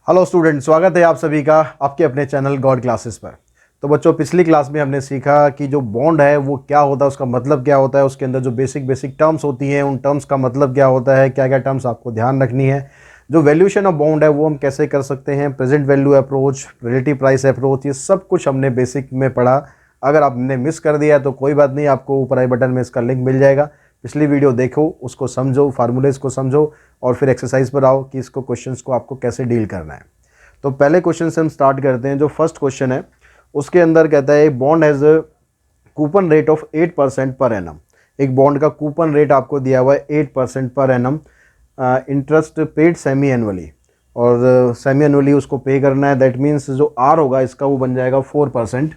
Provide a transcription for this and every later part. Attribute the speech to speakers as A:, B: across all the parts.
A: Hello student, स्वागत है आप सभी का आपके अपने चैनल गॉड क्लासेस पर। तो बच्चों, पिछली क्लास में हमने सीखा कि जो बॉन्ड है वो क्या होता है, उसका मतलब क्या होता है, उसके अंदर जो बेसिक टर्म्स होती हैं उन टर्म्स का मतलब क्या होता है, क्या क्या टर्म्स आपको ध्यान रखनी है। जो वैल्यूएशन ऑफ बॉन्ड है वो हम कैसे कर सकते हैं, present value approach, relative price approach, ये सब कुछ हमने बेसिक में पढ़ा। अगर आपने मिस कर दिया है तो कोई बात नहीं, आपको ऊपर आई बटन में इसका लिंक मिल जाएगा। पिछली वीडियो देखो, उसको समझो, फार्मूलेज को समझो और फिर एक्सरसाइज पर आओ कि इसको क्वेश्चंस को आपको कैसे डील करना है। तो पहले क्वेश्चन से हम स्टार्ट करते हैं। जो फर्स्ट क्वेश्चन है उसके अंदर कहता है bond has coupon rate of 8% per annum. एक बॉन्ड का कूपन रेट आपको दिया हुआ है 8% per annum. Interest paid semi annually, और सेमी एनुअली उसको पे करना है। दैट मीन्स जो आर होगा इसका वो बन जाएगा 4%।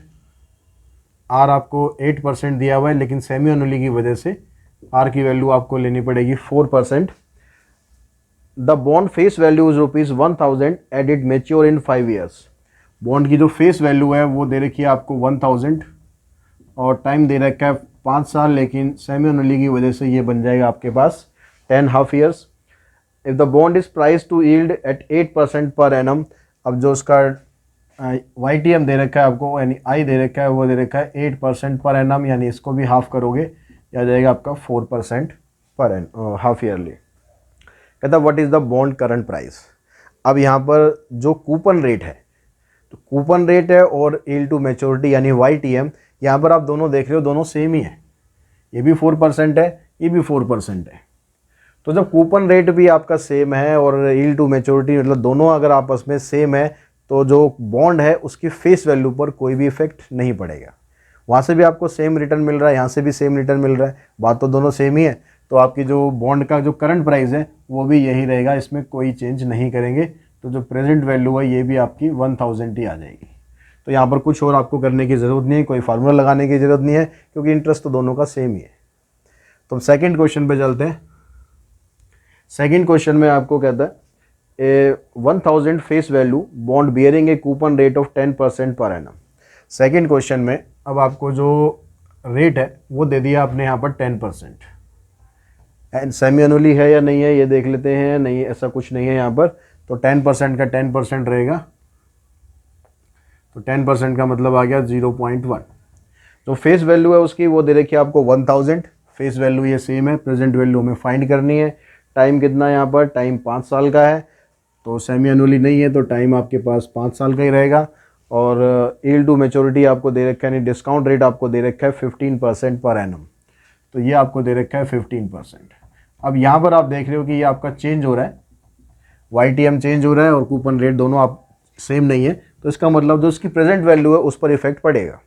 A: आर आपको 8% दिया हुआ है, लेकिन सेमी एनुअली की वजह से आर की वैल्यू आपको लेनी पड़ेगी 4%। The bond face value is ₹1000 and it mature in 5 years. Bond की जो फेस वैल्यू है वो दे रखी है आपको 1000 और टाइम दे रखा है 5 साल, लेकिन सेमी एनुअली की वजह से ये बन जाएगा आपके पास 10.5 years. If the bond is price to yield at 8% per annum. अब जो उसका वाई टी एम दे रखा है आपको, यानी आई दे रखा है, वो दे रखा है 8% पर एनम, यानी इसको भी हाफ करोगे आ जाएगा आपका 4% पर एन हाफ ईयरली। कहता what is the bond current price. अब यहाँ पर जो कूपन रेट है, तो कूपन रेट है और यील्ड टू मैच्योरिटी यानी वाई टी एम, यहाँ पर आप दोनों देख रहे हो, दोनों सेम ही है। ये भी 4% है, ये भी 4% है। तो जब कूपन रेट भी आपका सेम है और यील्ड टू मैच्योरिटी मतलब दोनों अगर आपस में सेम है, तो जो बॉन्ड है उसकी फेस वैल्यू पर कोई भी इफेक्ट नहीं पड़ेगा। वहाँ से भी आपको सेम रिटर्न मिल रहा है, यहाँ से भी सेम रिटर्न मिल रहा है, बात तो दोनों सेम ही है। तो आपकी जो बॉन्ड का जो करंट प्राइस है वो भी यही रहेगा, इसमें कोई चेंज नहीं करेंगे। तो जो प्रेजेंट वैल्यू है ये भी आपकी 1000 ही आ जाएगी। तो यहाँ पर कुछ और आपको करने की ज़रूरत नहीं है, कोई फार्मूला लगाने की ज़रूरत नहीं है, क्योंकि इंटरेस्ट तो दोनों का सेम ही है। तो हम सेकेंड क्वेश्चन पे चलते हैं। सेकेंड क्वेश्चन में आपको कहता है 1000 face value bond bearing A coupon rate of 10% per annum. Second question में अब आपको जो रेट है वो दे दिया आपने यहाँ पर 10%। एंड सेमी एनुअली है या नहीं है ये देख लेते हैं। नहीं, ऐसा कुछ नहीं है यहाँ पर। तो 10% का 10% रहेगा, तो 10% का मतलब आ गया 0.1। जो फेस वैल्यू है उसकी वो दे रखी है आपको 1000। फेस वैल्यू ये सेम है, प्रेजेंट वैल्यू हमें फाइंड करनी है। टाइम कितना है यहाँ पर, टाइम 5 साल का है, तो सेमी एनुअली नहीं है, तो टाइम आपके पास 5 साल का ही रहेगा। और यील्ड टू मैच्योरिटी आपको दे रखा है, यानी डिस्काउंट रेट आपको दे रखा है 15% पर एनम। तो ये आपको दे रखा है 15%। अब यहाँ पर आप देख रहे हो कि ये आपका चेंज हो रहा है, वाई टी एम चेंज हो रहा है और कूपन रेट दोनों आप सेम नहीं है। तो इसका मतलब जो उसकी प्रेजेंट वैल्यू है उस पर इफेक्ट पड़ेगा।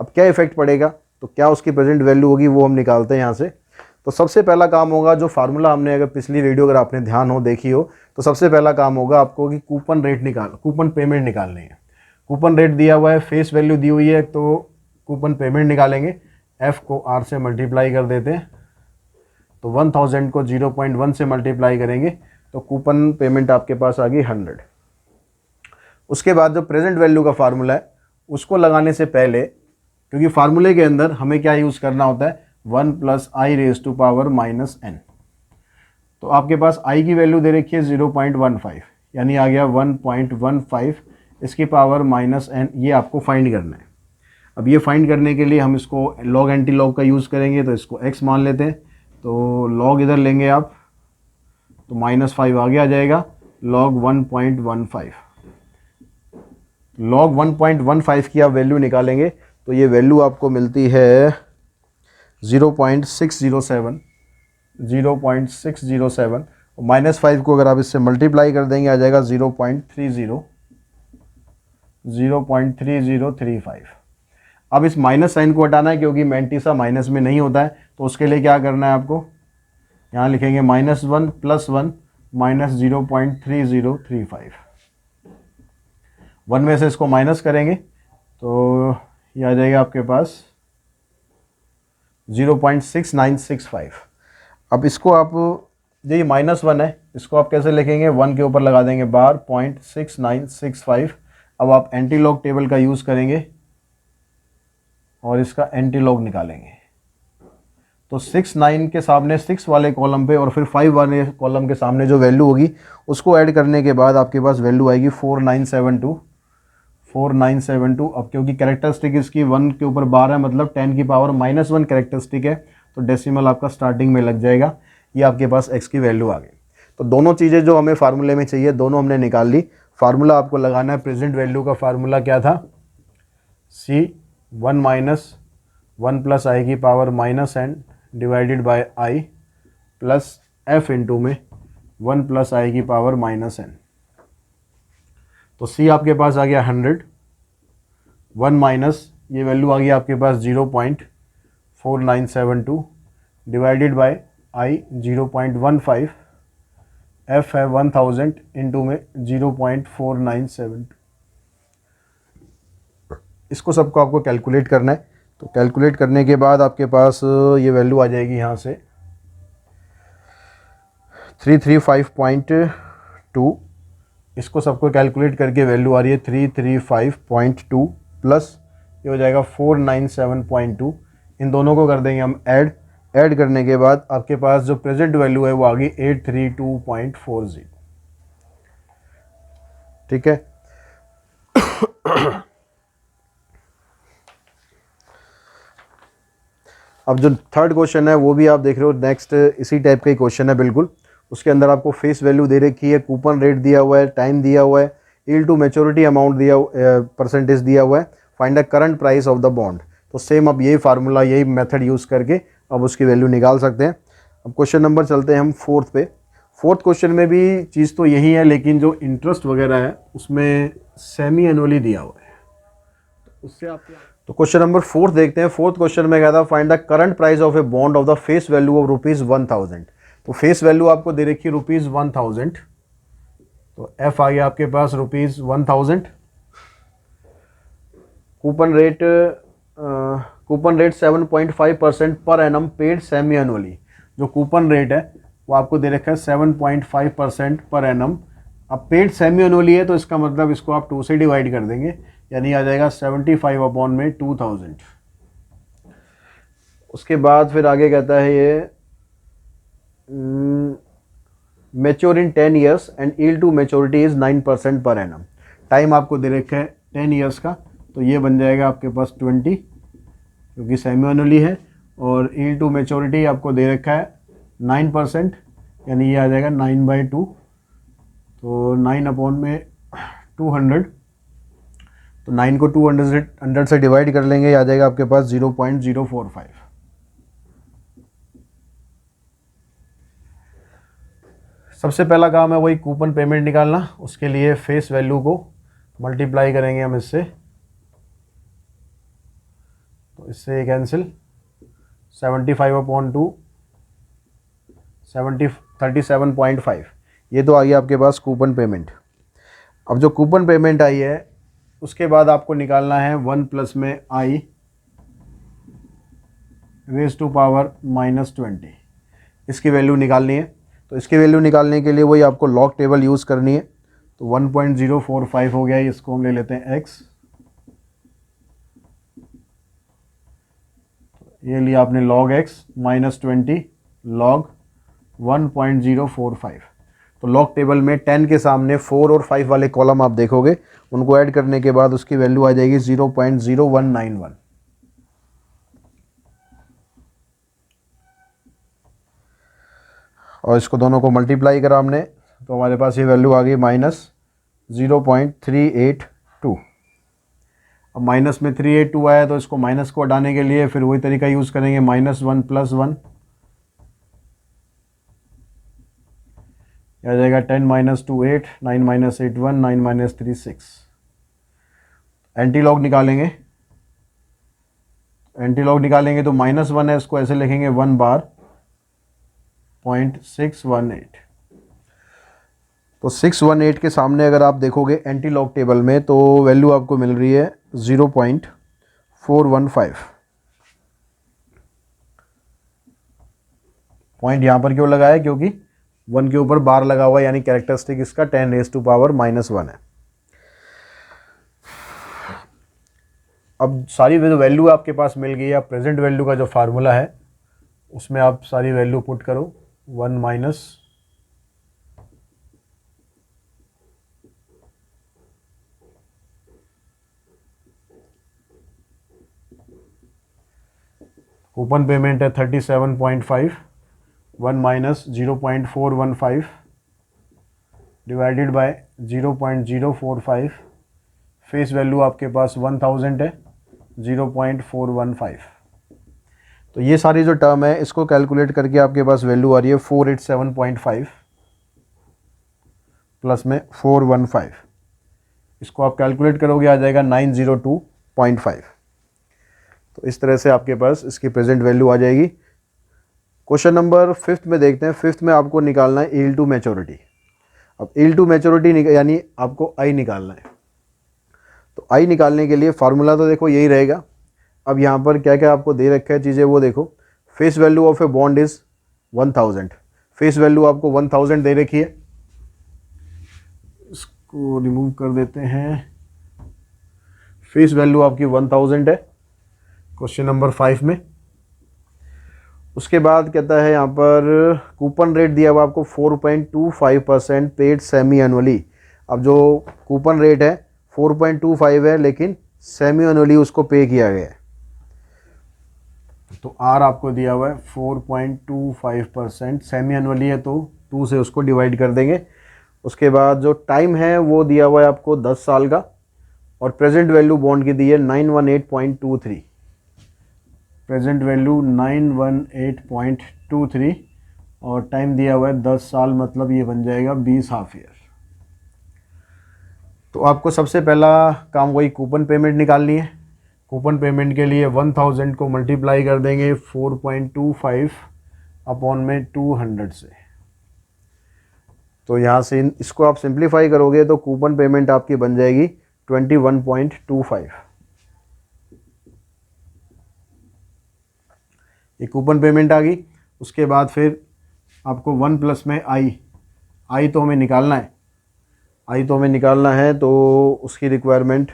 A: अब क्या इफेक्ट पड़ेगा, तो क्या उसकी प्रेजेंट वैल्यू होगी वो हम निकालते हैं यहाँ से। तो सबसे पहला काम होगा, जो फार्मूला हमने अगर पिछली वीडियो अगर आपने ध्यान हो देखी हो, तो सबसे पहला काम होगा आपको कि कूपन रेट कूपन पेमेंट निकालनी है। कूपन रेट दिया हुआ है, फेस वैल्यू दी हुई है, तो कूपन पेमेंट निकालेंगे। एफ को आर से मल्टीप्लाई कर देते हैं, तो 1000 को 0.1 से मल्टीप्लाई करेंगे तो कूपन पेमेंट आपके पास आ गई 100। उसके बाद जो प्रेजेंट वैल्यू का फार्मूला है उसको लगाने से पहले, क्योंकि फार्मूले के अंदर हमें क्या यूज़ करना होता है, 1 + i⁻⁻n। तो आपके पास i की वैल्यू दे रखी है 0.15, यानी आ गया 1.15 इसकी पावर -n। ये आपको फाइंड करना है। अब ये फाइंड करने के लिए हम इसको लॉग एंटी लॉग का यूज़ करेंगे, तो इसको x मान लेते हैं। तो लॉग इधर लेंगे आप, तो -5 आगे आ जाएगा, लॉग 1.15। लॉग 1.15 की आप वैल्यू निकालेंगे तो ये वैल्यू आपको मिलती है 0.607। 0.607 -5 को अगर आप इससे मल्टीप्लाई कर देंगे आ जाएगा 0.3035। अब इस माइनस साइन को हटाना है, क्योंकि मैंटीसा माइनस में नहीं होता है। तो उसके लिए क्या करना है आपको, यहाँ लिखेंगे -1 + 1 -0.3035। 1 में से इसको माइनस करेंगे तो ये आ जाएगा आपके पास 0.6965। अब इसको आप, जो ये -1 है इसको आप कैसे लिखेंगे, 1 के ऊपर लगा देंगे बार, 0.6965। अब आप एंटी लॉग टेबल का यूज़ करेंगे और इसका एंटी लॉग निकालेंगे। तो 6 9 के सामने 6 वाले कॉलम पे और फिर 5 वाले कॉलम के सामने जो वैल्यू होगी उसको ऐड करने के बाद आपके पास वैल्यू आएगी 4972। अब क्योंकि कैरेक्टरिस्टिक इसकी 1 के ऊपर बार है, मतलब 10 की पावर -1 कैरेक्टरिस्टिक है, तो डेसिमल आपका स्टार्टिंग में लग जाएगा। ये आपके पास x की वैल्यू आ गई। तो दोनों चीज़ें जो हमें फार्मूले में चाहिए दोनों हमने निकाल ली। फार्मूला आपको लगाना है, प्रेजेंट वैल्यू का फार्मूला क्या था, c 1 माइनस 1 प्लस आई की power -n divided by i plus f into में 1 प्लस आई की पावर -n। तो c आपके पास आ गया 100, 1 माइनस ये वैल्यू आ गई आपके पास 0.4972 डिवाइडेड बाय i 0.15, f है 1000 इंटू में 0.4972। इसको सबको आपको कैलकुलेट करना है। तो कैलकुलेट करने के बाद आपके पास ये वैल्यू आ जाएगी यहाँ से 335.2। इसको सबको कैलकुलेट करके वैल्यू आ रही है 335.2 प्लस ये हो जाएगा 497.2। इन दोनों को कर देंगे हम ऐड करने के बाद आपके पास जो प्रेजेंट वैल्यू है वो आ गई 832.40। ठीक है। अब जो थर्ड क्वेश्चन है वो भी आप देख रहे हो, नेक्स्ट इसी टाइप का ही क्वेश्चन है बिल्कुल। उसके अंदर आपको फेस वैल्यू दे रखी है, कूपन रेट दिया हुआ है, टाइम दिया हुआ है, यील्ड टू मैच्योरिटी अमाउंट दिया परसेंटेज दिया हुआ है, find the current price of the bond. तो सेम अब यही फार्मूला यही मेथड यूज़ करके अब उसकी वैल्यू निकाल सकते हैं। अब क्वेश्चन नंबर चलते हैं हम फोर्थ पे। फोर्थ क्वेश्चन में भी चीज़ तो यही है, लेकिन जो इंटरेस्ट वगैरह है उसमें सेमी एनुअली दिया हुआ है, उससे आप तो क्वेश्चन नंबर फोर्थ देखते हैं। फोर्थ क्वेश्चन में क्या था, find the current price of a bond of the face value of ₹1000। तो फेस वैल्यू आपको दे रखी है ₹1000। तो एफ आ गया आपके पास ₹1000। Coupon rate 7.5% per annum paid semi annually. जो कूपन रेट है वो आपको दे रखा है 7.5% पर एनम। अब पेड सेमी एनुअली है तो इसका मतलब इसको आप 2 से डिवाइड कर देंगे, यानी आ जाएगा 75 अपॉन में 2000। उसके बाद फिर आगे कहता है ये mature in 10 years and yield to maturity is 9% per annum. Time आपको दे रखा है 10 ईयर्स का, तो ये बन जाएगा आपके पास 20 क्योंकि सेमी एनुअली है, और यील्ड टू मैच्योरिटी आपको दे रखा है 9%, यानी ये आ जाएगा 9/2। तो 9 अपॉन में 200, तो 9 को 200 से डिवाइड कर लेंगे, आ जाएगा आपके पास 0.045। सबसे पहला काम है वही कूपन पेमेंट निकालना। उसके लिए फेस वैल्यू को मल्टीप्लाई करेंगे हम इससे, तो इससे ये कैंसिल 75/2 37.5। ये तो आ गया आपके पास कूपन पेमेंट। अब जो कूपन पेमेंट आई है उसके बाद आपको निकालना है 1 प्लस में i रेज़ टू पावर -20। इसकी वैल्यू निकालनी है। तो इसकी वैल्यू निकालने के लिए वही आपको लॉग टेबल यूज़ करनी है। तो 1.045 हो गया, इसको हम ले लेते हैं x। ये लिया आपने log x -20 log 1.045। तो लॉग टेबल में 10 के सामने 4 और 5 वाले कॉलम आप देखोगे, उनको ऐड करने के बाद उसकी वैल्यू आ जाएगी 0.0191। और इसको दोनों को मल्टीप्लाई करा हमने, तो हमारे पास ये वैल्यू आ गई -0.382। अब माइनस में 382 आया, तो इसको माइनस को हटाने के लिए फिर वही तरीका यूज़ करेंगे, -1 + 1 आ जाएगा 10 - 2 8, 9 - 8 1, 9 - 3 6। एंटी लॉग निकालेंगे। तो -1 है, इसको ऐसे लिखेंगे 1 बार 0.618। तो 618 के सामने अगर आप देखोगे एंटी लॉग टेबल में, तो वैल्यू आपको मिल रही है 0.415। पॉइंट यहाँ पर क्यों लगाया, क्योंकि 1 के ऊपर बार लगा हुआ है, यानी कैरेक्टरिस्टिक इसका 10⁻⁻⁻⁻⁻। अब सारी वैल्यू आपके पास मिल गई है। अब प्रेजेंट वैल्यू का जो फार्मूला है उसमें आप सारी वैल्यू पुट करो, 1 माइनस कूपन पेमेंट है 37.5, 1 minus 0.415 divided by 0.045, face value आपके पास 1000 है, 0.415। तो ये सारी जो टर्म है इसको कैलकुलेट करके आपके पास वैल्यू आ रही है 487.5 प्लस में 415, इसको आप कैलकुलेट करोगे आ जाएगा 902.5। तो इस तरह से आपके पास इसकी प्रेजेंट वैल्यू आ जाएगी। क्वेश्चन नंबर 5 में देखते हैं। 5 में आपको निकालना है यील्ड टू मैच्योरिटी। अब यील्ड टू मैच्योरिटी यानी आपको आई निकालना है। तो आई निकालने के लिए फार्मूला तो देखो यही रहेगा। अब यहाँ पर क्या क्या आपको दे रखा है चीज़ें वो देखो। Face value of a bond is 1000, face value आपको 1000 दे रखी है, इसको रिमूव कर देते हैं। फेस वैल्यू आपकी 1000 है क्वेश्चन नंबर 5 में। उसके बाद कहता है यहाँ पर कूपन रेट दिया हुआ आपको 4.25% पेड सेमी एनुअली। अब जो कूपन रेट है 4.25 है, लेकिन सेमी एनुअली उसको पे किया गया है। तो आर आपको दिया हुआ है 4.25%, सेमी एनुअली है तो 2 से उसको डिवाइड कर देंगे। उसके बाद जो टाइम है वो दिया हुआ है आपको 10 साल का, और प्रेजेंट वैल्यू बॉन्ड की दी है 918.23, प्रेजेंट वैल्यू 918.23, और टाइम दिया हुआ है 10 साल, मतलब ये बन जाएगा 20 हाफ ईयर। तो आपको सबसे पहला काम वही कूपन पेमेंट निकालनी है। कूपन पेमेंट के लिए 1000 को मल्टीप्लाई कर देंगे 4.25 अपॉन में 200 से। तो यहाँ से इसको आप सिंप्लीफाई करोगे तो कूपन पेमेंट आपकी बन जाएगी 21.25। ये कूपन पेमेंट आ गई। उसके बाद फिर आपको 1 प्लस में आई तो हमें निकालना है, तो उसकी रिक्वायरमेंट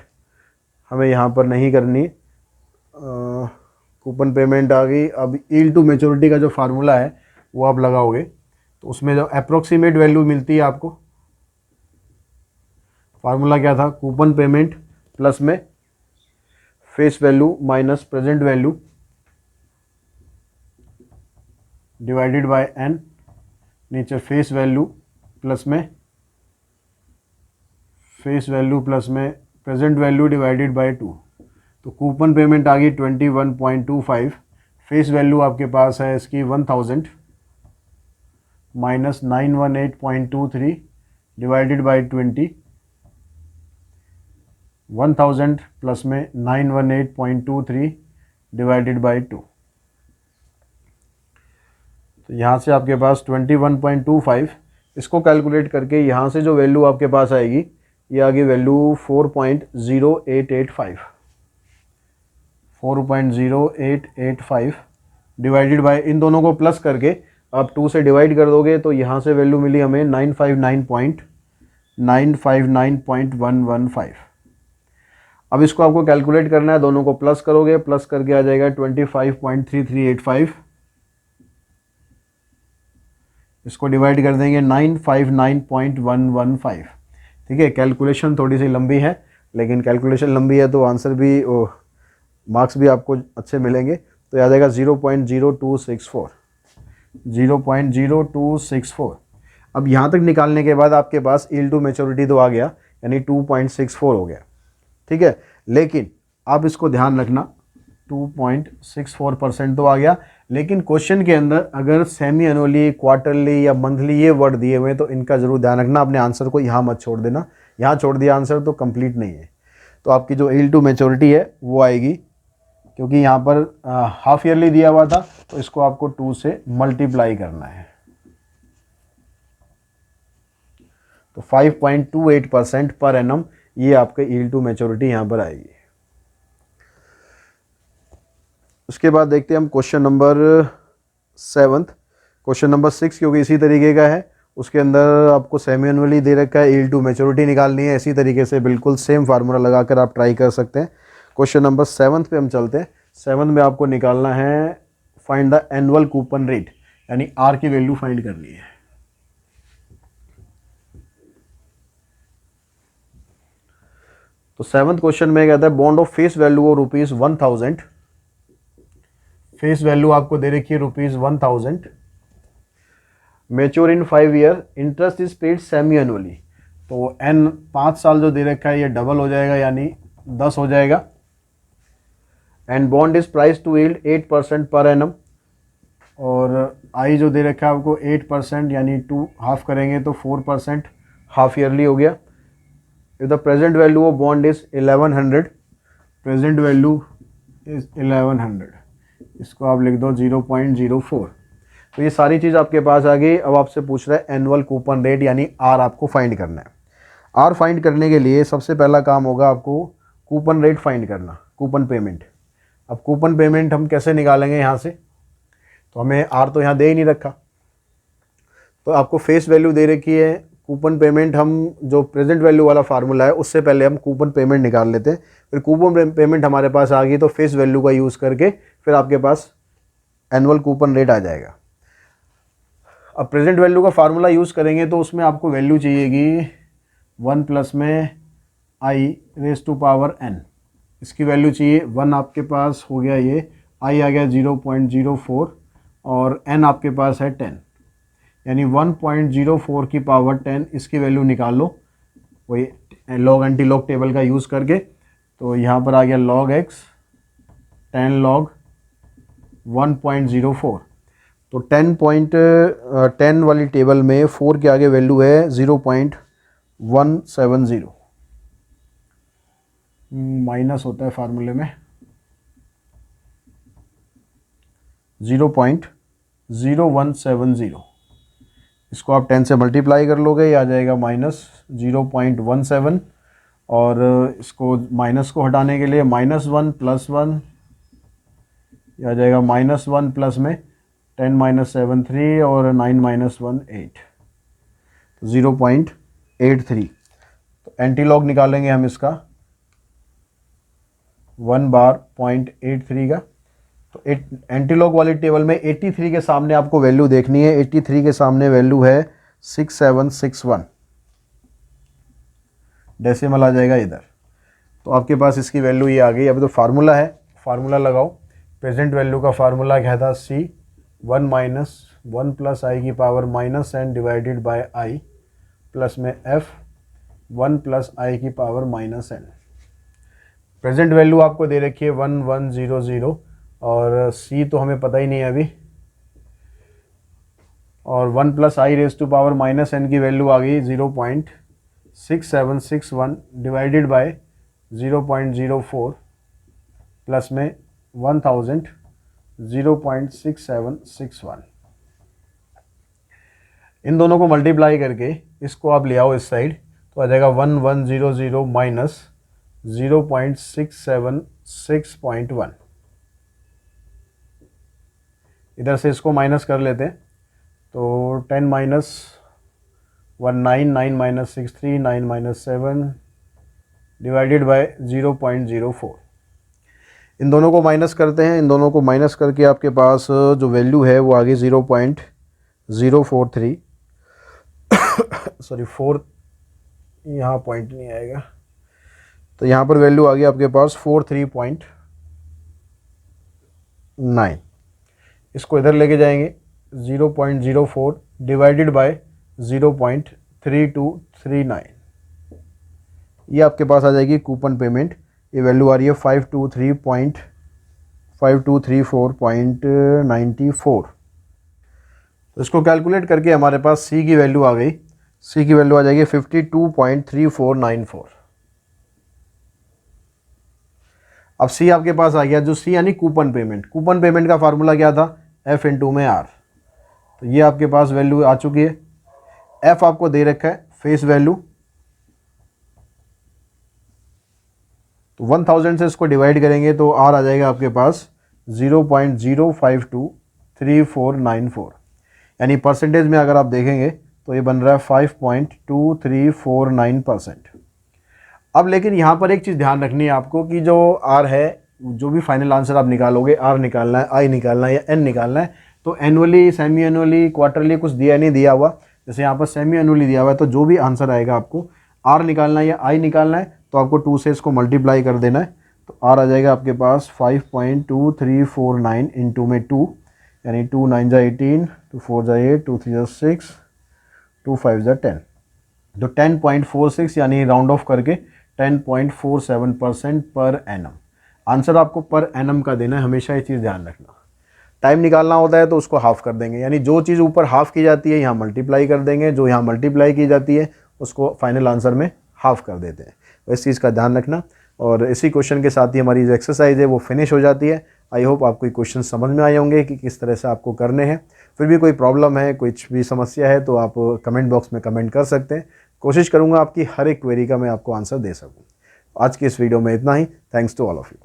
A: हमें यहाँ पर नहीं करनी। कूपन पेमेंट आ गई। अब यील्ड टू मैच्योरिटी का जो फार्मूला है वो आप लगाओगे, तो उसमें जो अप्रोक्सीमेट वैल्यू मिलती है आपको, फार्मूला क्या था, कूपन पेमेंट प्लस में face value minus present value divided by n, नीचे फेस वैल्यू प्लस में प्रेजेंट वैल्यू डिवाइडेड बाय 2। तो कूपन पेमेंट आ गई 21.25, फेस वैल्यू आपके पास है इसकी 1000 माइनस 918.23 डिवाइडेड बाय 20, 1000 प्लस में 918.23 डिवाइडेड बाय 2। तो यहाँ से आपके पास 21.25, इसको कैलकुलेट करके यहाँ से जो वैल्यू आपके पास आएगी ये आ गई वैल्यू 4.0885, 4.0885 डिवाइडेड बाय, इन दोनों को प्लस करके आप 2 से डिवाइड कर दोगे तो यहाँ से वैल्यू मिली हमें 959.115। अब इसको आपको कैलकुलेट करना है, दोनों को प्लस करोगे, प्लस करके आ जाएगा 25.3385, इसको डिवाइड कर देंगे 959.115। ठीक है, कैलकुलेशन थोड़ी सी लंबी है, लेकिन कैलकुलेशन लंबी है तो आंसर भी मार्क्स भी आपको अच्छे मिलेंगे। तो आ जाएगा 0.0264, 0.0264। अब यहाँ तक निकालने के बाद आपके पास यील्ड टू मैच्योरिटी तो आ गया, यानी 2.64 हो गया। ठीक है, लेकिन आप इसको ध्यान रखना 2.64% तो आ गया, लेकिन क्वेश्चन के अंदर अगर सेमी एनुअली, क्वार्टरली या मंथली ये वर्ड दिए हुए हैं तो इनका जरूर ध्यान रखना। अपने आंसर को यहाँ मत छोड़ देना, यहाँ छोड़ दिया आंसर तो कंप्लीट नहीं है। तो आपकी जो यील्ड टू मैच्योरिटी है वो आएगी, क्योंकि यहाँ पर हाफ ईयरली दिया हुआ था तो इसको आपको 2 से मल्टीप्लाई करना है। तो 5.28% पर एनम ये आपके यील्ड टू मैच्योरिटी यहाँ पर आएगी। उसके बाद देखते हैं हम क्वेश्चन नंबर 7। क्वेश्चन नंबर 6 क्योंकि इसी तरीके का है, उसके अंदर आपको सेमी एनुअली दे रखा है, यील्ड टू मैच्योरिटी निकालनी है। इसी तरीके से बिल्कुल सेम फार्मूला लगाकर आप ट्राई कर सकते हैं। क्वेश्चन नंबर 7 पे हम चलते हैं। 7 में आपको निकालना है find the annual coupon rate, यानी आर की वैल्यू फाइंड करनी है। तो 7th क्वेश्चन में कहता है bond of face value of ₹1000, face value आपको दे रखी है ₹1000, mature in 5 year, interest is paid semi annually. तो एन 5 साल जो दे रखा है ये डबल हो जाएगा यानी 10 हो जाएगा। And bond is price to yield 8% per annum, और आई जो दे रखा है आपको 8% यानी 2 हाफ करेंगे तो 4% हाफ ईयरली हो गया। If the present value of bond is 1100, present value is 1100, इसको आप लिख दो 0.04। तो ये सारी चीज़ आपके पास आ गई। अब आपसे पूछ रहा है एनुअल कूपन रेट यानी आर आपको फाइंड करना है। आर फाइंड करने के लिए सबसे पहला काम होगा आपको कूपन रेट फाइंड करना, कूपन पेमेंट। अब कूपन पेमेंट हम कैसे निकालेंगे यहाँ से, तो हमें आर तो यहाँ दे ही नहीं रखा, तो आपको फेस वैल्यू दे रखी है। कूपन पेमेंट हम जो प्रेजेंट वैल्यू वाला फार्मूला है उससे पहले हम कूपन पेमेंट निकाल लेते हैं। फिर कूपन पेमेंट हमारे पास आ गई तो फेस वैल्यू का यूज़ करके फिर आपके पास एनुअल कूपन रेट आ जाएगा। अब प्रेजेंट वैल्यू का फार्मूला यूज़ करेंगे तो उसमें आपको वैल्यू चाहिएगी 1 प्लस में आई रेस टू पावर n, इसकी वैल्यू चाहिए 1, आपके पास हो गया ये, आई आ गया 0.04 और n आपके पास है 10, यानी 1.04 की पावर 10, इसकी वैल्यू निकाल लो वही लॉग एंटी लॉग टेबल का यूज़ करके। तो यहाँ पर आ गया log x 10 log 1.04, तो 10 वाली टेबल में 4 के आगे वैल्यू है 0.170, माइनस होता है फार्मूले में 0.0170, इसको आप 10 से मल्टीप्लाई कर लोगे, ये आ जाएगा -0.17, और इसको माइनस को हटाने के लिए -1 + 1, यह आ जाएगा -1 प्लस में 10 - 7 3 और 9 - 1 8, तो 0.83। तो एंटीलॉग निकालेंगे हम इसका 1 बार 0.83 का। तो एंटीलॉग वाली टेबल में 83 के सामने आपको वैल्यू देखनी है। 83 के सामने वैल्यू है 6761, डेसिमल आ जाएगा इधर। तो आपके पास इसकी वैल्यू ये आ गई। अभी तो फार्मूला है, फार्मूला लगाओ। प्रेजेंट वैल्यू का फार्मूला क्या था, C 1 - 1 + i की power -n divided by i plus में f 1 + i की पावर -n। प्रेजेंट वैल्यू आपको दे रखी है 1100 और C तो हमें पता ही नहीं है अभी, और 1 + i raise to power -n की वैल्यू आ गई 0.6761 डिवाइडेड बाय 0.04 प्लस में 1000 0.6761। इन दोनों को मल्टीप्लाई करके इसको आप ले आओ इस साइड, तो आ जाएगा 1100 माइनस 0.676.1। इधर से इसको माइनस कर लेते हैं, तो 10 - 1 9 9 - 6 3 9 - 7 डिवाइडेड बाय 0.04। इन दोनों को माइनस करते हैं, इन दोनों को माइनस करके आपके पास जो वैल्यू है वो आ गई 0.043 सॉरी 4, यहाँ पॉइंट नहीं आएगा, तो यहाँ पर वैल्यू आ गई आपके पास 43.9। इसको इधर लेके जाएंगे 0.04 डिवाइडेड बाय 0.3239, ये आपके पास आ जाएगी कूपन पेमेंट। ये वैल्यू आ रही है 523.5234.94। तो इसको कैलकुलेट करके हमारे पास सी की वैल्यू आ गई। सी की वैल्यू आ जाएगी 52.3494। अब सी आपके पास आ गया, जो सी यानी कूपन पेमेंट। कूपन पेमेंट का फार्मूला क्या था, एफ इंटू में आर। तो ये आपके पास वैल्यू आ चुकी है। एफ आपको दे रखा है फेस वैल्यू, तो 1000 से इसको डिवाइड करेंगे तो आर आ जाएगा आपके पास 0.0523494, यानी परसेंटेज में अगर आप देखेंगे तो ये बन रहा है 5.2349%। अब लेकिन यहाँ पर एक चीज़ ध्यान रखनी है आपको कि जो आर है जो भी फाइनल आंसर आप निकालोगे, आर निकालना है, आई निकालना है या एन निकालना है, तो एनुअली, सेमी एनुअली, क्वार्टरली कुछ दिया नहीं दिया हुआ, जैसे यहाँ पर सेमी एनुअली दिया हुआ है, तो जो भी आंसर आएगा आपको आर निकालना है या आई निकालना है, तो आपको 2 से इसको मल्टीप्लाई कर देना है। तो आर आ जाएगा आपके पास 5.2349 इंटू में 2, यानी 2 9 जा 18, 2 4 जा 8, 2 3 जा 6, 2 5 जा 10, तो 10.46 यानी राउंड ऑफ करके 10.47% पर एनम। आंसर आपको पर एनम का देना है, हमेशा ये चीज़ ध्यान रखना। टाइम निकालना होता है तो उसको हाफ कर देंगे, यानी जो चीज़ ऊपर हाफ की जाती है यहाँ मल्टीप्लाई कर देंगे, जो यहाँ मल्टीप्लाई की जाती है उसको फाइनल आंसर में हाफ कर देते हैं। तो इस चीज़ का ध्यान रखना। और इसी क्वेश्चन के साथ ही हमारी जो एक्सरसाइज है वो फिनिश हो जाती है। आई होप आपको ये क्वेश्चन समझ में आए होंगे कि किस तरह से आपको करने हैं। फिर भी कोई प्रॉब्लम है, कुछ भी समस्या है तो आप कमेंट बॉक्स में कमेंट कर सकते हैं। कोशिश करूँगा आपकी हर एक क्वेरी का मैं आपको आंसर दे सकूँ। आज की इस वीडियो में इतना ही। Thanks to all of you.